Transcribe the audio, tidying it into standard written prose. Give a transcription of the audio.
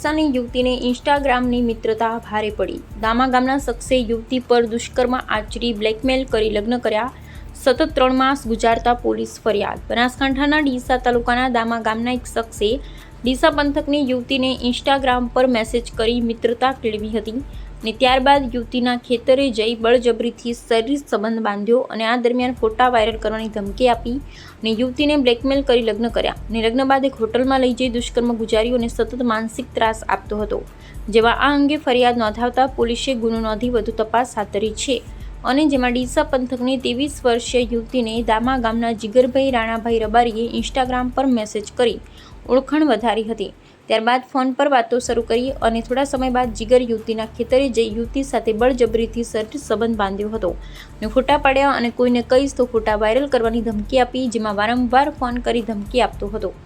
ડીસાની યુવતીને ઇન્સ્ટાગ્રામની મિત્રતા ભારે પડી। દામા ગામના શખ્સે યુવતી પર દુષ્કર્મ આચરી બ્લેકમેલ કરી લગ્ન કર્યા। સતત 3 માસ ગુજારતા પોલીસ ફરિયાદ। બનાસકાંઠાના ડીસા તાલુકાના દામા ગામના એક શખ્સે ડીસા પંથકની યુવતીને ઇન્સ્ટાગ્રામ પર મેસેજ કરી મિત્રતા કેળવી હતી અને ત્યારબાદ યુવતીના ખેતરે જઈ બળજબરીથી શરીર સંબંધ બાંધ્યો અને આ દરમિયાન ફોટા વાયરલ કરવાની ધમકી આપી અને યુવતીને બ્લેકમેલ કરી લગ્ન કર્યા અને લગ્ન બાદ એક હોટલમાં લઈ જઈ દુષ્કર્મ ગુજાર્યું અને સતત માનસિક ત્રાસ આપતો હતો। જેવા આ અંગે ફરિયાદ નોંધાવતા પોલીસે ગુનો નોંધી વધુ તપાસ હાથ ધરી છે અને જેમાં ડીસા પંથકની 23 વર્ષીય યુવતીને દામા ગામના જીગરભાઈ રાણાભાઈ રબારીએ ઇન્સ્ટાગ્રામ પર મેસેજ કરી ઓળખાણ વધારી હતી। ત્યારબાદ ફોન પર વાતો શરૂ કરી અને થોડા સમય બાદ જીગર યુવતીના ખેતરે જઈ યુવતી સાથે બળજબરીથી શરીર સંબંધ બાંધ્યો હતો અને ફોટા પાડ્યા અને કોઈને કહીશ તો ફોટા વાયરલ કરવાની ધમકી આપી, જેમાં વારંવાર ફોન કરી ધમકી આપતો હતો।